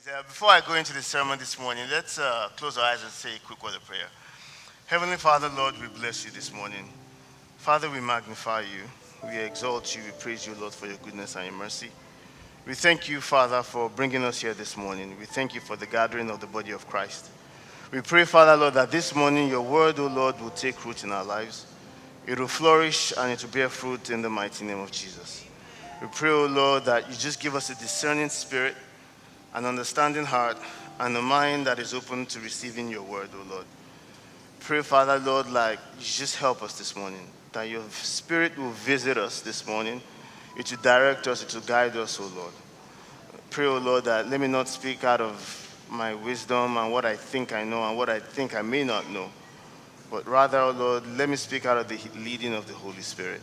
Before I go into the sermon this morning, let's close our eyes and say a quick word of prayer. Heavenly Father, Lord, we bless you this morning. Father, we magnify you. We exalt you. We praise you, Lord, for your goodness and your mercy. We thank you, Father, for bringing us here this morning. We thank you for the gathering of the body of Christ. We pray, Father, Lord, that this morning your word, O Lord, will take root in our lives. It will flourish and it will bear fruit in the mighty name of Jesus. We pray, O Lord, that you just give us a discerning spirit, an understanding heart, and a mind that is open to receiving your word, O Lord. Pray, Father, Lord, like you just help us this morning, that your spirit will visit us this morning. It will direct us, it will guide us, O Lord. Pray, O Lord, that let me not speak out of my wisdom and what I think I know and what I think I may not know, but rather, O Lord, let me speak out of the leading of the Holy Spirit.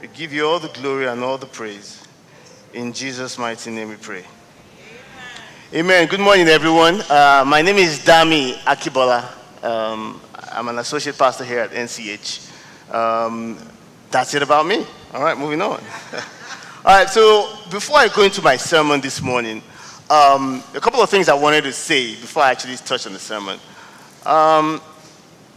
We give you all the glory and all the praise. In Jesus' mighty name we pray. Amen. Good morning, everyone. My name is Dami Akibola. I'm an associate pastor here at NCH. That's it about me. All right, moving on. All right, so before I go into my sermon this morning, a couple of things I wanted to say before I actually touch on the sermon.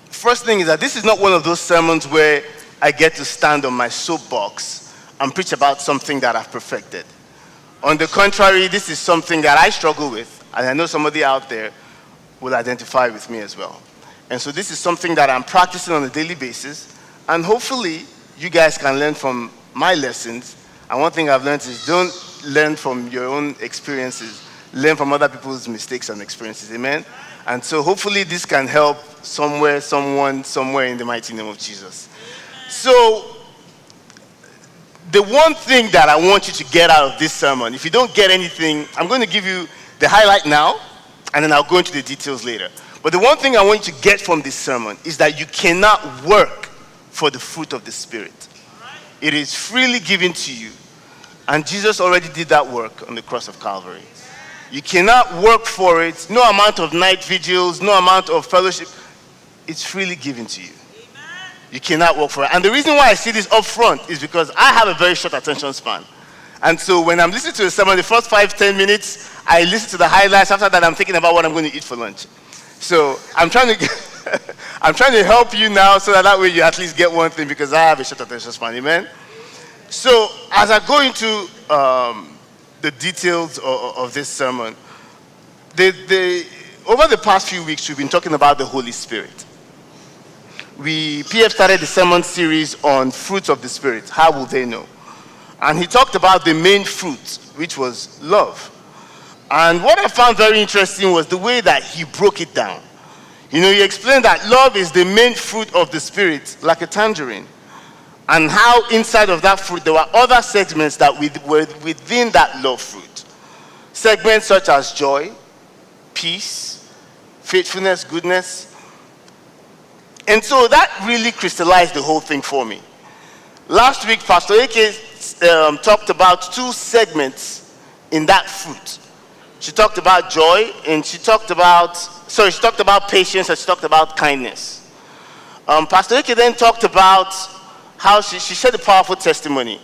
First thing is that this is not one of those sermons where I get to stand on my soapbox and preach about something that I've perfected. On the contrary, this is something that I struggle with, and I know somebody out there will identify with me as well. And so this is something that I'm practicing on a daily basis, and hopefully you guys can learn from my lessons. And one thing I've learned is don't learn from your own experiences, learn from other people's mistakes and experiences, amen? And so hopefully this can help somewhere, someone, somewhere in the mighty name of Jesus. So the one thing that I want you to get out of this sermon, if you don't get anything, I'm going to give you the highlight now, and then I'll go into the details later. But the one thing I want you to get from this sermon is that you cannot work for the fruit of the Spirit. It is freely given to you, and Jesus already did that work on the cross of Calvary. You cannot work for it. No amount of night vigils, no amount of fellowship. It's freely given to you. You cannot work for it. And the reason why I see this up front is because I have a very short attention span. And so when I'm listening to the sermon, the first 5-10 minutes, I listen to the highlights. After that, I'm thinking about what I'm going to eat for lunch. So I'm trying to help you now so that way you at least get one thing, because I have a short attention span. Amen? So as I go into the details of this sermon, over the past few weeks, we've been talking about the Holy Spirit. PF started the sermon series on fruits of the Spirit. How will they know? And he talked about the main fruit, which was love. And what I found very interesting was the way that he broke it down. You know, he explained that love is the main fruit of the Spirit, like a tangerine. And how inside of that fruit, there were other segments that were within that love fruit. Segments such as joy, peace, faithfulness, goodness. And so that really crystallized the whole thing for me. Last week, Pastor Eke talked about two segments in that fruit. She talked about joy, and she talked about patience, and she talked about kindness. Pastor Eke then talked about how she shared a powerful testimony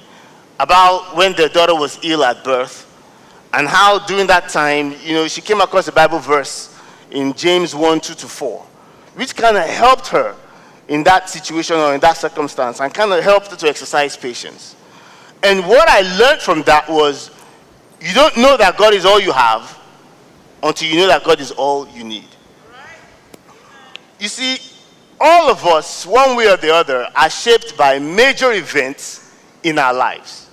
about when their daughter was ill at birth, and how during that time, you know, she came across a Bible verse in James 1:2-4, which kind of helped her in that situation or in that circumstance, and kind of helped her to exercise patience. And what I learned from that was, you don't know that God is all you have until you know that God is all you need. You see, all of us, one way or the other, are shaped by major events in our lives.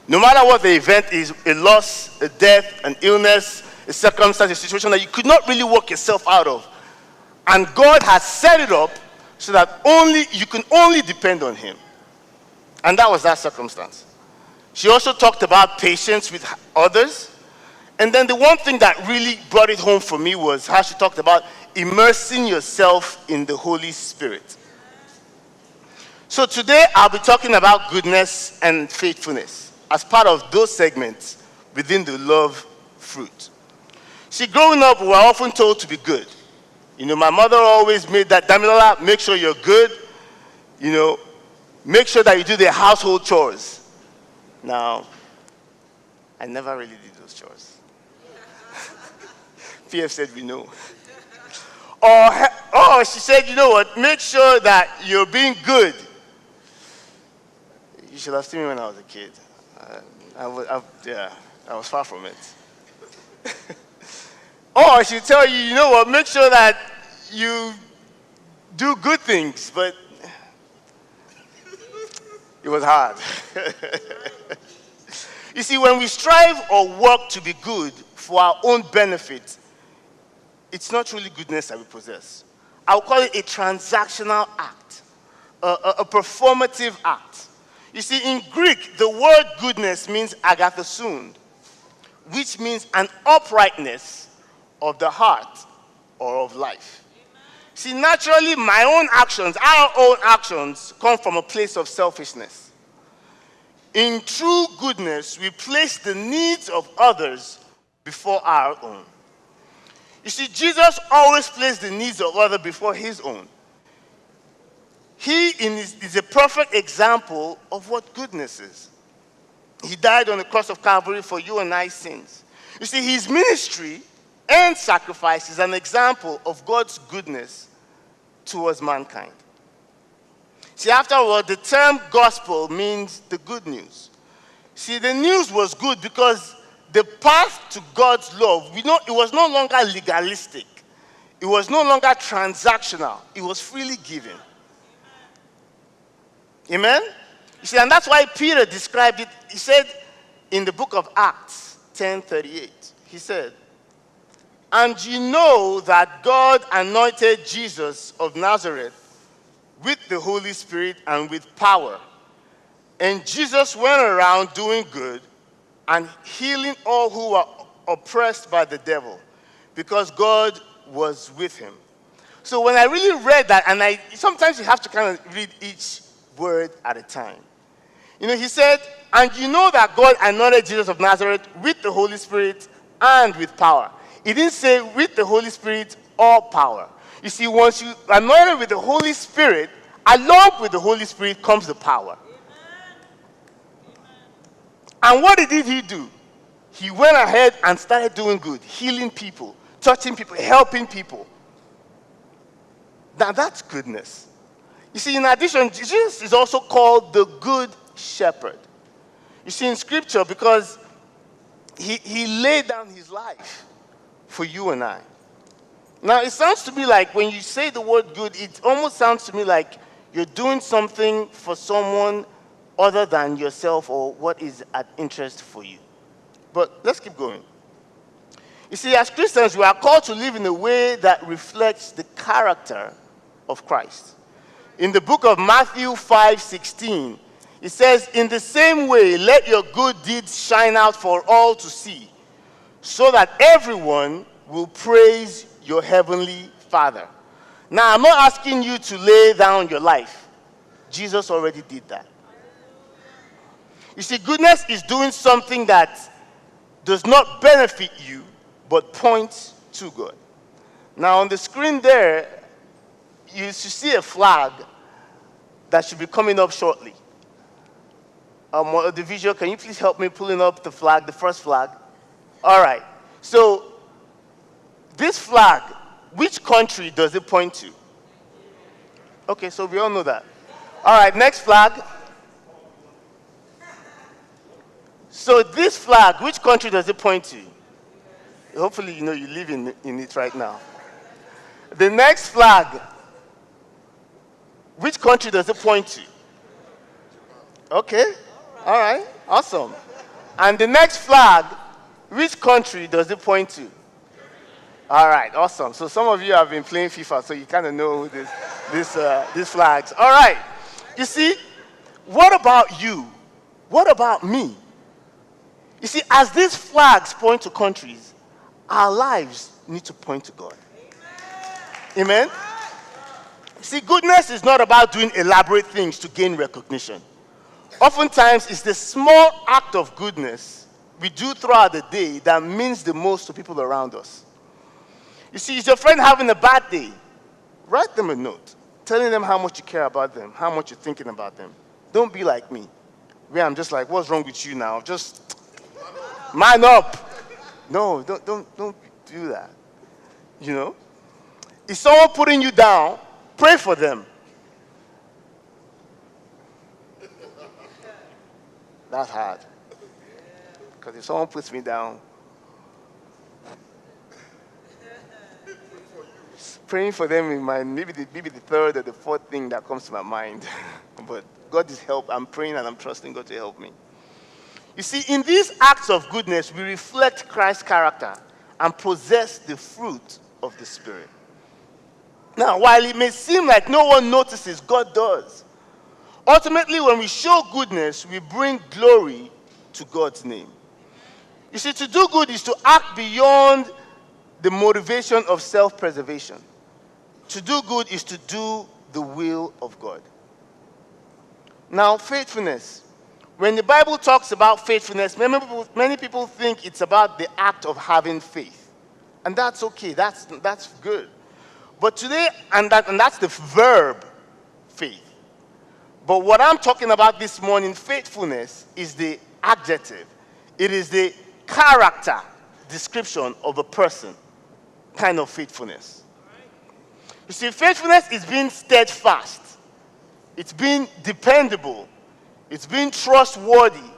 No matter what the event is, a loss, a death, an illness, a circumstance, a situation that you could not really work yourself out of. And God has set it up so that you can only depend on him. And that was that circumstance. She also talked about patience with others. And then the one thing that really brought it home for me was how she talked about immersing yourself in the Holy Spirit. So today I'll be talking about goodness and faithfulness as part of those segments within the love fruit. See, growing up, we were often told to be good. You know, my mother always made that, Damilola, make sure you're good. You know, make sure that you do the household chores. Now, I never really did those chores. PF said we know. Or she said, you know what, make sure that you're being good. You should have seen me when I was a kid. I was far from it. Or she'll tell you, you know what, make sure that you do good things, but it was hard. You see, when we strive or work to be good for our own benefit, it's not really goodness that we possess. I would call it a transactional act, a performative act. You see, in Greek, the word goodness means agathosun, which means an uprightness of the heart or of life. See, naturally, my own actions, our own actions, come from a place of selfishness. In true goodness, we place the needs of others before our own. You see, Jesus always placed the needs of others before his own. He is a perfect example of what goodness is. He died on the cross of Calvary for you and I's sins. You see, his ministry and sacrifice is an example of God's goodness towards mankind. See, after all, the term gospel means the good news. See, the news was good because the path to God's love, it was no longer legalistic. It was no longer transactional. It was freely given. Amen? You see, and that's why Peter described it. He said in the book of Acts 10:38, he said, and you know that God anointed Jesus of Nazareth with the Holy Spirit and with power. And Jesus went around doing good and healing all who were oppressed by the devil, because God was with him. So when I really read that, and sometimes you have to kind of read each word at a time. You know, he said, and you know that God anointed Jesus of Nazareth with the Holy Spirit and with power. He didn't say with the Holy Spirit or power. You see, once you are anointed with the Holy Spirit, along with the Holy Spirit comes the power. And what did he do? He went ahead and started doing good, healing people, touching people, helping people. Now that's goodness. You see, in addition, Jesus is also called the Good Shepherd. You see, in Scripture, because he laid down his life for you and I. Now, it sounds to me like when you say the word good, it almost sounds to me like you're doing something for someone other than yourself or what is at interest for you. But let's keep going. You see, as Christians, we are called to live in a way that reflects the character of Christ. In the book of Matthew 5:16, it says, in the same way, let your good deeds shine out for all to see, so that everyone will praise your heavenly Father. Now, I'm not asking you to lay down your life. Jesus already did that. You see, goodness is doing something that does not benefit you, but points to God. Now, on the screen there, you should see a flag that should be coming up shortly. The visual, can you please help me pulling up the flag, the first flag? All right. So, this flag, which country does it point to? Okay, so we all know that. All right, next flag. So this flag, which country does it point to? Hopefully, you know you live in it right now. The next flag, which country does it point to? Okay, all right, awesome. And the next flag, which country does it point to? All right, awesome. So some of you have been playing FIFA, so you kind of know these flags. All right, you see, what about you? What about me? You see, as these flags point to countries, our lives need to point to God. Amen? See, goodness is not about doing elaborate things to gain recognition. Oftentimes, it's the small act of goodness we do throughout the day that means the most to people around us. You see, is your friend having a bad day? Write them a note, telling them how much you care about them, how much you're thinking about them. Don't be like me, where I'm just like, what's wrong with you now? Just man up. No, don't do that. You know? Is someone putting you down? Pray for them. That's hard. Because if someone puts me down, praying for them in my maybe the third or the fourth thing that comes to my mind. But God is help. I'm praying and I'm trusting God to help me. You see, in these acts of goodness, we reflect Christ's character and possess the fruit of the Spirit. Now, while it may seem like no one notices, God does. Ultimately, when we show goodness, we bring glory to God's name. You see, to do good is to act beyond the motivation of self-preservation. To do good is to do the will of God. Now, faithfulness. When the Bible talks about faithfulness, many people think it's about the act of having faith. And that's okay, that's good. But today, and that's the verb, faith. But what I'm talking about this morning, faithfulness, is the adjective. It is the character description of a person, kind of faithfulness. You see, faithfulness is being steadfast. It's being dependable. It's being trustworthy.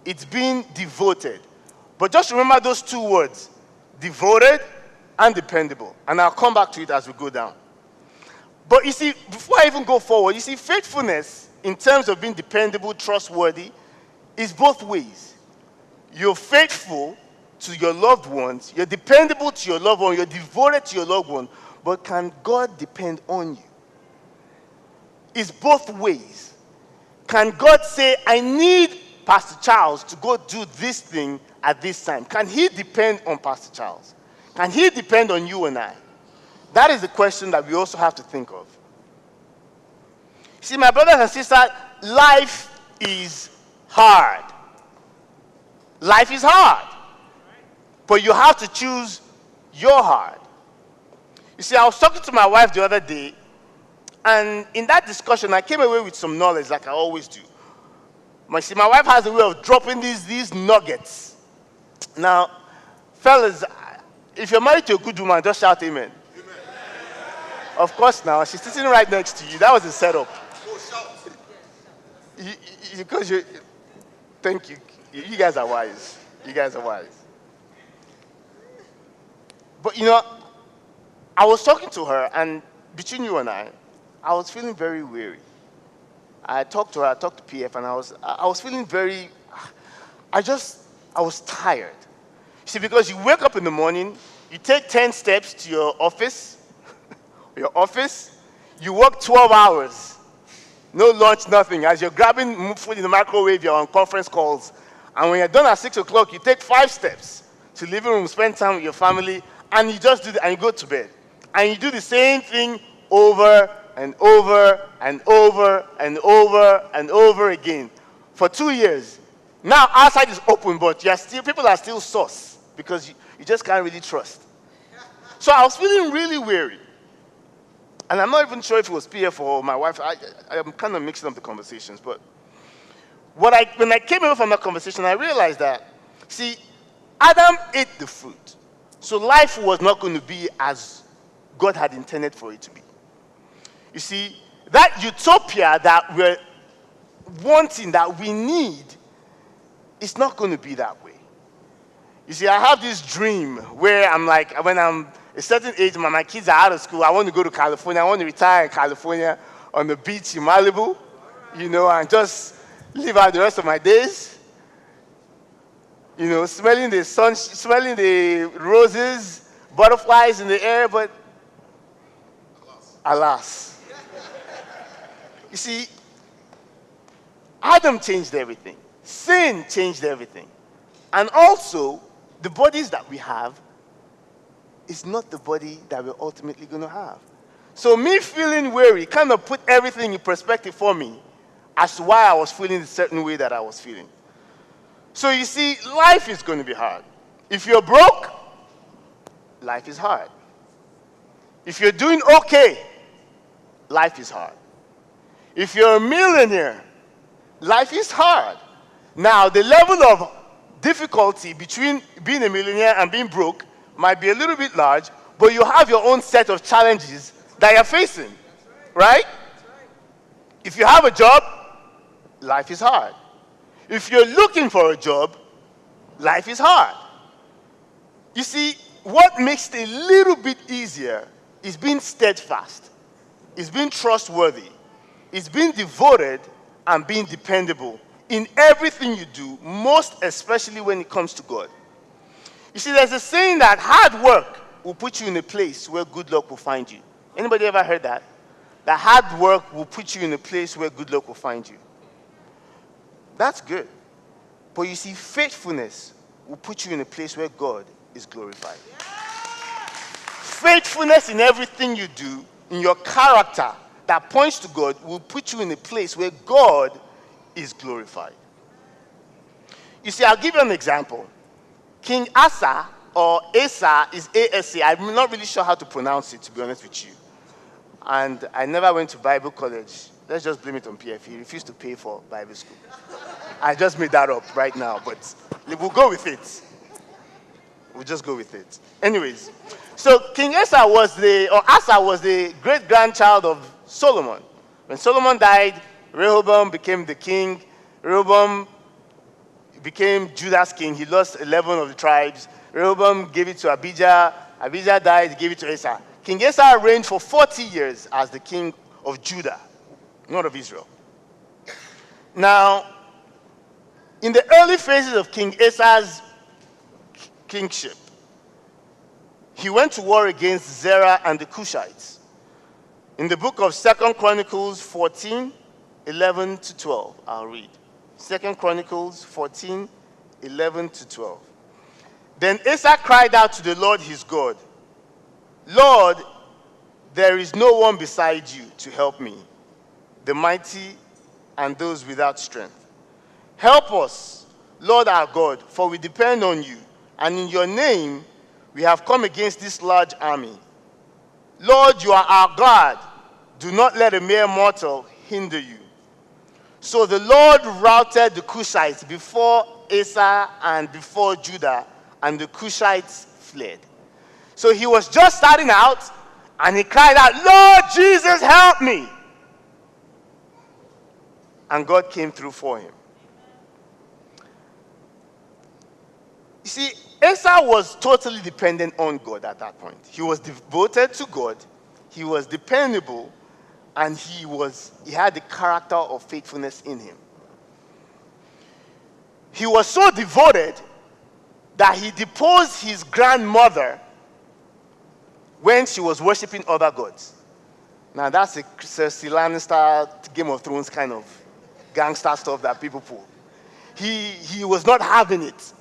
It's being devoted. But just remember those two words, devoted and dependable. And I'll come back to it as we go down. But you see, before I even go forward, you see, faithfulness in terms of being dependable, trustworthy, is both ways. You're faithful to your loved ones. You're dependable to your loved one. You're devoted to your loved one. But can God depend on you? It's both ways. Can God say, I need Pastor Charles to go do this thing at this time? Can he depend on Pastor Charles? Can he depend on you and I? That is the question that we also have to think of. See, my brothers and sisters, life is hard. Life is hard. But you have to choose your hard. You see, I was talking to my wife the other day, and in that discussion, I came away with some knowledge like I always do. My wife has a way of dropping these nuggets. Now, fellas, if you're married to a good woman, just shout amen. Amen. Of course now, she's sitting right next to you. That was a setup. Because thank you. You guys are wise. You guys are wise. But you know, I was talking to her, and between you and I was feeling very weary. I talked to her, I talked to PF, and I was feeling very, I was tired. See, because you wake up in the morning, you take 10 steps to your office, you work 12 hours, no lunch, nothing. As you're grabbing food in the microwave, you're on conference calls. And when you're done at 6 o'clock, you take 5 steps to the living room, spend time with your family, and you just do that, and you go to bed. And you do the same thing over and over and over and over and over again for 2 years. Now, outside is open, but people are still sus because you just can't really trust. So I was feeling really weary. And I'm not even sure if it was PF or my wife. I'm kind of mixing up the conversations. But when I came away from that conversation, I realized that, see, Adam ate the fruit. So life was not going to be as God had intended for it to be. You see, that utopia that we're wanting, that we need, is not going to be that way. You see, I have this dream where I'm like, when I'm a certain age, my kids are out of school, I want to go to California, I want to retire in California on the beach in Malibu, you know, and just live out the rest of my days. You know, smelling the sun, smelling the roses, butterflies in the air, but alas. You see, Adam changed everything. Sin changed everything. And also, the bodies that we have is not the body that we're ultimately going to have. So me feeling weary kind of put everything in perspective for me as to why I was feeling the certain way that I was feeling. So you see, life is going to be hard. If you're broke, life is hard. If you're doing okay, life is hard. If you're a millionaire, life is hard. Now, the level of difficulty between being a millionaire and being broke might be a little bit large, but you have your own set of challenges that you're facing, right? If you have a job, life is hard. If you're looking for a job, life is hard. You see, what makes it a little bit easier is being steadfast, is being trustworthy, is being devoted, and being dependable in everything you do, most especially when it comes to God. You see, there's a saying that hard work will put you in a place where good luck will find you. Anybody ever heard that? That hard work will put you in a place where good luck will find you. That's good. But you see, faithfulness will put you in a place where God is glorified. Yeah. Faithfulness in everything you do, in your character that points to God, will put you in a place where God is glorified. You see, I'll give you an example. King Asa, or Asa, is A-S-A. I'm not really sure how to pronounce it, to be honest with you. And I never went to Bible college. Let's just blame it on PF. He refused to pay for Bible school. I just made that up right now, but we'll go with it. We'll just go with it. Anyways, so King Asa was the great-grandchild of Solomon. When Solomon died, Rehoboam became the king. Rehoboam became Judah's king. He lost 11 of the tribes. Rehoboam gave it to Abijah. Abijah died, he gave it to Asa. King Asa reigned for 40 years as the king of Judah, not of Israel. Now, in the early phases of King Asa's kingship, he went to war against Zerah and the Cushites. In the book of 2 Chronicles 14, 11 to 12, I'll read. 2 Chronicles 14, 11 to 12. Then Asa cried out to the Lord his God, Lord, there is no one beside you to help me, the mighty and those without strength. Help us, Lord our God, for we depend on you, and in your name we have come against this large army. Lord, you are our God. Do not let a mere mortal hinder you. So the Lord routed the Cushites before Asa and before Judah, and the Cushites fled. So he was just starting out, and he cried out, Lord Jesus, help me. And God came through for him. You see, Asa was totally dependent on God at that point. He was devoted to God, he was dependable, and he had the character of faithfulness in him. He was so devoted that he deposed his grandmother when she was worshiping other gods. Now that's a Cersei Lannister, Game of Thrones kind of gangster stuff that people pull. He was not having it.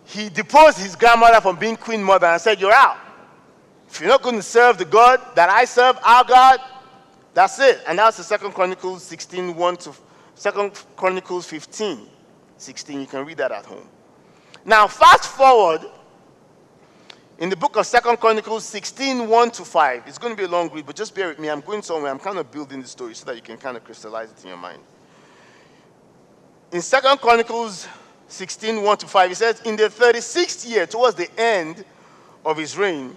He deposed his grandmother from being queen mother and said, you're out. If you're not going to serve the God that I serve, our God, that's it. And that's the 2 Chronicles 16, 1 to 2 Chronicles 15, 16. You can read that at home. Now, fast forward in the book of 2 Chronicles 16, 1 to 5. It's going to be a long read, but just bear with me. I'm going somewhere. I'm kind of building the story so that you can kind of crystallize it in your mind. In 2 Chronicles 16, 1 to 5, it says, in the 36th year, towards the end of his reign,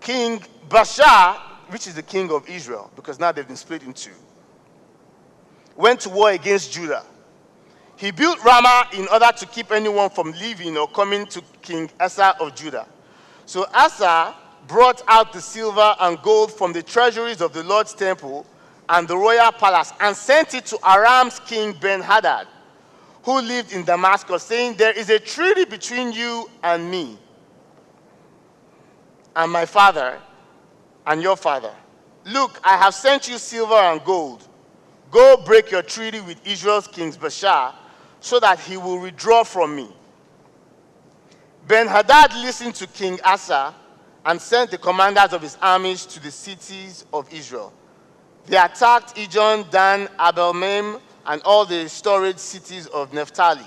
King Baasha, which is the king of Israel, because now they've been split in two, went to war against Judah. He built Ramah in order to keep anyone from leaving or coming to King Asa of Judah. So Asa brought out the silver and gold from the treasuries of the Lord's temple and the royal palace and sent it to Aram's king Ben-Hadad, who lived in Damascus, saying, there is a treaty between you and me, and my father, and your father. Look, I have sent you silver and gold. Go break your treaty with Israel's king Baasha, so that he will withdraw from me. Ben-Hadad listened to King Asa and sent the commanders of his armies to the cities of Israel. They attacked Ijon, Dan, Abel-Maim, and all the storage cities of Naphtali.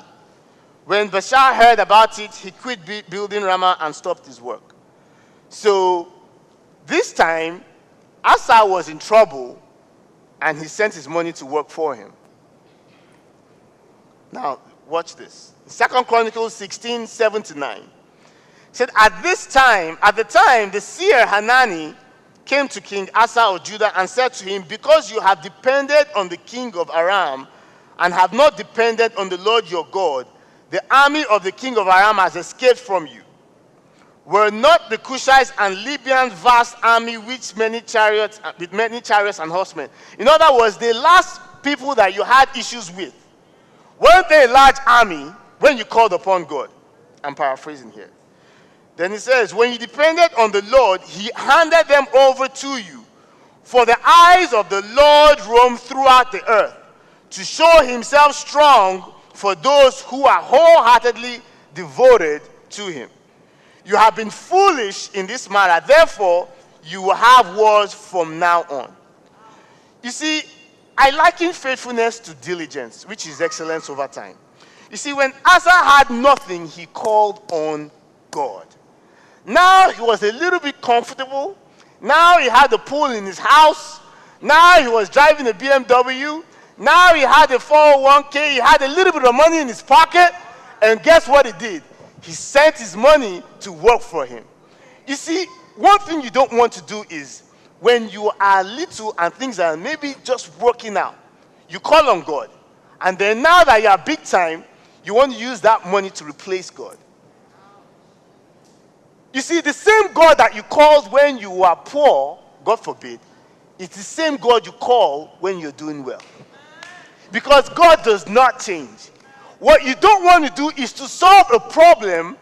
When Baasha heard about it, he quit building Ramah and stopped his work. So this time, Asa was in trouble, and he sent his money to work for him. Now, watch this. 2 Chronicles 16, 7 to 9. Said at the time, the seer Hanani came to King Asa of Judah and said to him, because you have depended on the king of Aram and have not depended on the Lord your God, the army of the king of Aram has escaped from you. Were not the Cushites and Libyans vast army with many chariots and horsemen? In other words, the last people that you had issues with, weren't they a large army when you called upon God? I'm paraphrasing here. Then he says, when you depended on the Lord, he handed them over to you. For the eyes of the Lord roam throughout the earth, to show himself strong for those who are wholeheartedly devoted to him. You have been foolish in this matter, therefore you will have wars from now on. You see, I liken faithfulness to diligence, which is excellence over time. You see, when Asa had nothing, he called on God. Now he was a little bit comfortable. Now he had a pool in his house. Now he was driving a BMW. Now he had a 401k. He had a little bit of money in his pocket. And guess what he did? He sent his money to work for him. You see, one thing you don't want to do is when you are little and things are maybe just working out, you call on God. And then now that you are big time, you want to use that money to replace God. You see, the same God that you called when you were poor, God forbid, is the same God you call when you're doing well. Because God does not change. What you don't want to do is to solve a problem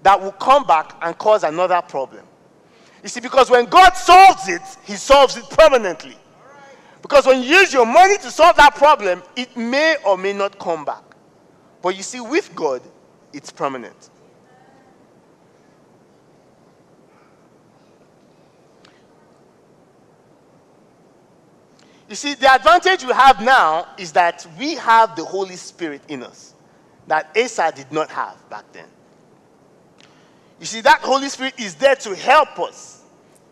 that will come back and cause another problem. You see, because when God solves it, he solves it permanently. Because when you use your money to solve that problem, it may or may not come back. But you see, with God, it's permanent. You see, the advantage we have now is that we have the Holy Spirit in us that Asa did not have back then. You see, that Holy Spirit is there to help us.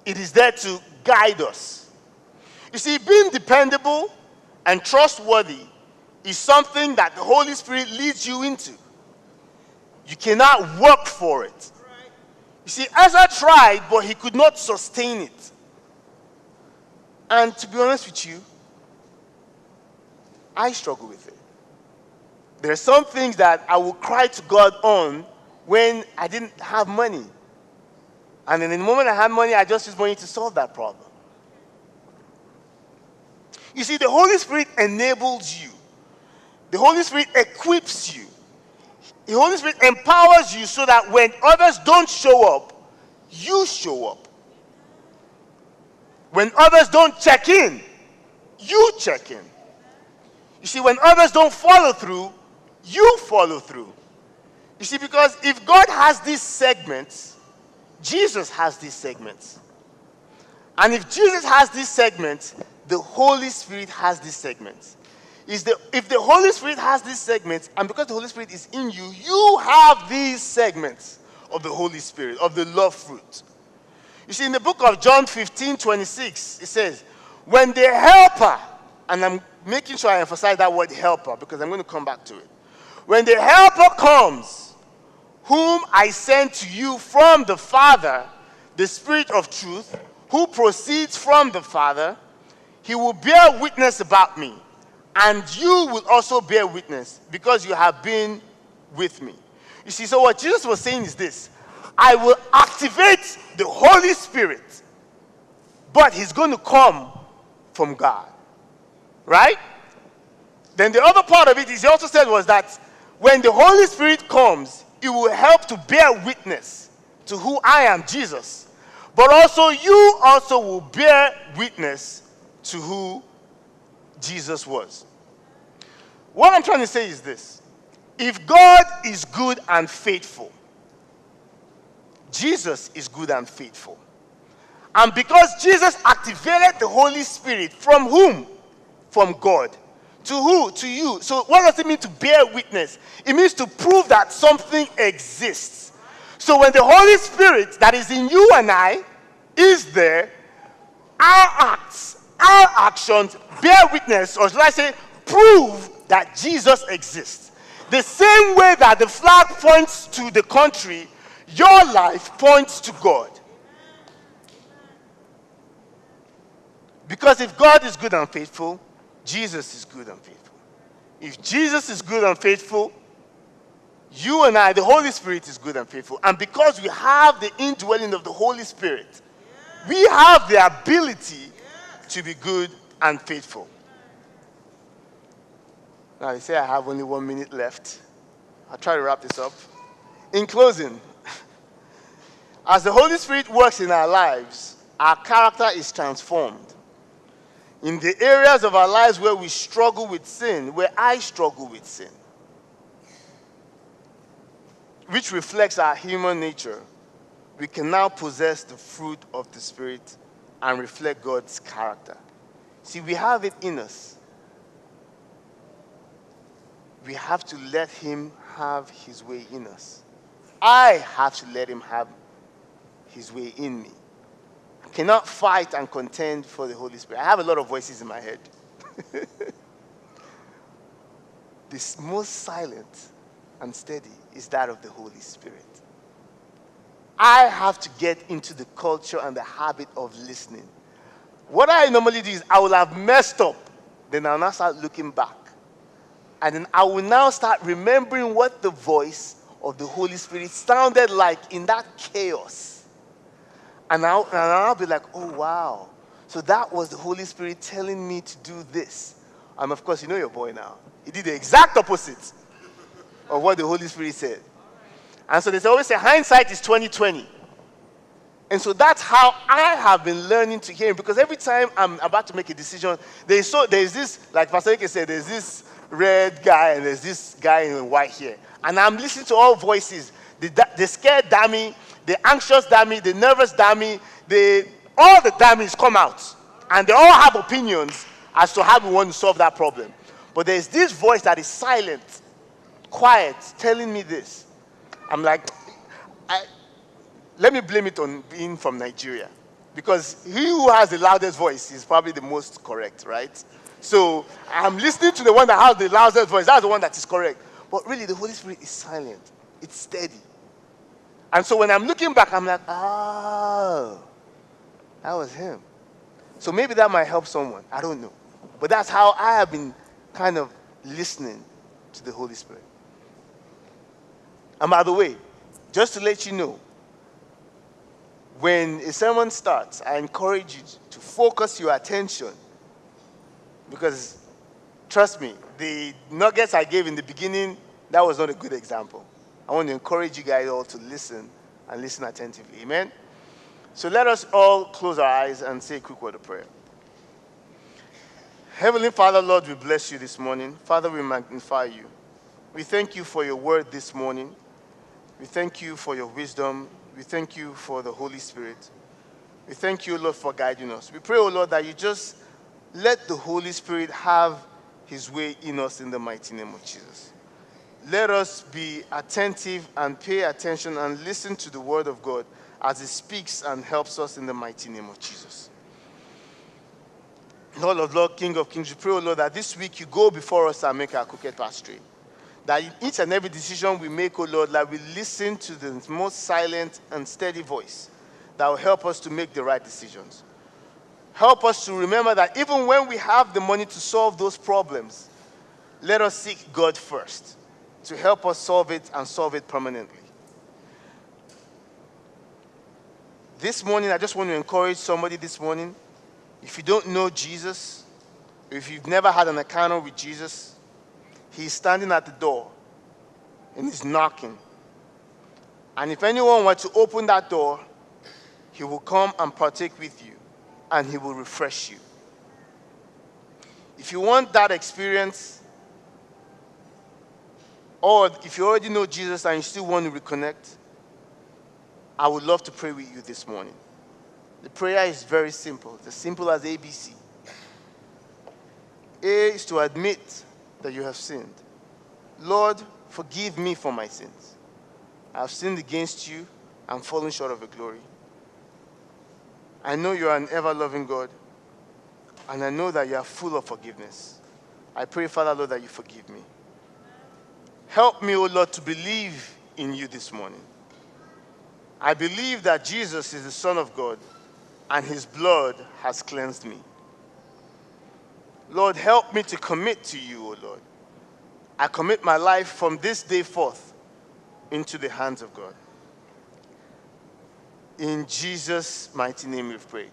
It is there to guide us. You see, being dependable and trustworthy is something that the Holy Spirit leads you into. You cannot work for it. You see, Asa tried, but he could not sustain it. And to be honest with you, I struggle with it. There are some things that I will cry to God on when I didn't have money. And then in the moment I had money, I just used money to solve that problem. You see, the Holy Spirit enables you. The Holy Spirit equips you. The Holy Spirit empowers you so that when others don't show up, you show up. When others don't check in, you check in. You see, when others don't follow through, you follow through. You see, because if God has these segments, Jesus has these segments. And if Jesus has these segments, the Holy Spirit has these segments. If the Holy Spirit has these segments, and because the Holy Spirit is in you, you have these segments of the Holy Spirit, of the love fruit. You see, in the book of John 15:26, it says, when the helper, and I'm making sure I emphasize that word helper because I'm going to come back to it. When the helper comes, whom I send to you from the Father, the Spirit of truth, who proceeds from the Father, he will bear witness about me. And you will also bear witness because you have been with me. You see, so what Jesus was saying is this. I will activate the Holy Spirit, but he's going to come from God. Right? Then the other part of it is he also said was that when the Holy Spirit comes, it will help to bear witness to who I am, Jesus. But also you also will bear witness to who Jesus was. What I'm trying to say is this. If God is good and faithful, Jesus is good and faithful. And because Jesus activated the Holy Spirit, from whom? From God. To who? To you. So what does it mean to bear witness? It means to prove that something exists. So when the Holy Spirit that is in you and I is there, our acts, our actions bear witness, or should I say, prove that Jesus exists. The same way that the flag points to the country, Your life points to God. Because if God is good and faithful, Jesus is good and faithful. If Jesus is good and faithful, you and I, the Holy Spirit is good and faithful. And because we have the indwelling of the Holy Spirit, we have the ability to be good and faithful. Now, they say I have only 1 minute left. I'll try to wrap this up. In closing, as the Holy Spirit works in our lives, our character is transformed. In the areas of our lives where we struggle with sin, where I struggle with sin, which reflects our human nature, we can now possess the fruit of the Spirit and reflect God's character. See, we have it in us. We have to let him have his way in us. I have to let him have his way in me. I cannot fight and contend for the Holy Spirit. I have a lot of voices in my head. The most silent and steady is that of the Holy Spirit. I have to get into the culture and the habit of listening. What I normally do is I will have messed up, then I'll now start looking back. And then I will now start remembering what the voice of the Holy Spirit sounded like in that chaos. And I'll be like, oh, wow. So that was the Holy Spirit telling me to do this. And of course, you know your boy now. He did the exact opposite of what the Holy Spirit said. And so they always say, hindsight is 20/20. And so that's how I have been learning to hear him. Because every time I'm about to make a decision, there's this, like Pastor Ike said, there's this red guy and there's this guy in white here. And I'm listening to all voices. The scared Dami, the anxious Dami, the nervous Dami, all the Damis come out. And they all have opinions as to how we want to solve that problem. But there's this voice that is silent, quiet, telling me this. I'm like, let me blame it on being from Nigeria. Because he who has the loudest voice is probably the most correct, right? So I'm listening to the one that has the loudest voice. That's the one that is correct. But really, the Holy Spirit is silent. It's steady. And so when I'm looking back, I'm like, oh, that was him. So maybe that might help someone. I don't know. But that's how I have been kind of listening to the Holy Spirit. And by the way, just to let you know, when a sermon starts, I encourage you to focus your attention. Because, trust me, the nuggets I gave in the beginning, that was not a good example. I want to encourage you guys all to listen and listen attentively. Amen? So let us all close our eyes and say a quick word of prayer. Heavenly Father, Lord, we bless you this morning. Father, we magnify you. We thank you for your word this morning. We thank you for your wisdom. We thank you for the Holy Spirit. We thank you, Lord, for guiding us. We pray, oh Lord, that you just let the Holy Spirit have his way in us in the mighty name of Jesus. Let us be attentive and pay attention and listen to the word of God as it speaks and helps us in the mighty name of Jesus. Lord of Lord, King of Kings, we pray, oh Lord, that this week you go before us and make our crooked path straight. That in each and every decision we make, oh Lord, that we listen to the most silent and steady voice that will help us to make the right decisions. Help us to remember that even when we have the money to solve those problems, let us seek God first to help us solve it and solve it permanently. This morning, I just want to encourage somebody this morning. If you don't know Jesus, if you've never had an encounter with Jesus, he's standing at the door and he's knocking. And if anyone were to open that door, he will come and partake with you and he will refresh you. If you want that experience, or if you already know Jesus and you still want to reconnect, I would love to pray with you this morning. The prayer is very simple. It's as simple as ABC. A is to admit that you have sinned. Lord, forgive me for my sins. I have sinned against you and fallen short of your glory. I know you are an ever-loving God, and I know that you are full of forgiveness. I pray, Father, Lord, that you forgive me. Help me, O Lord, to believe in you this morning. I believe that Jesus is the Son of God and his blood has cleansed me. Lord, help me to commit to you, O Lord. I commit my life from this day forth into the hands of God. In Jesus' mighty name we've prayed.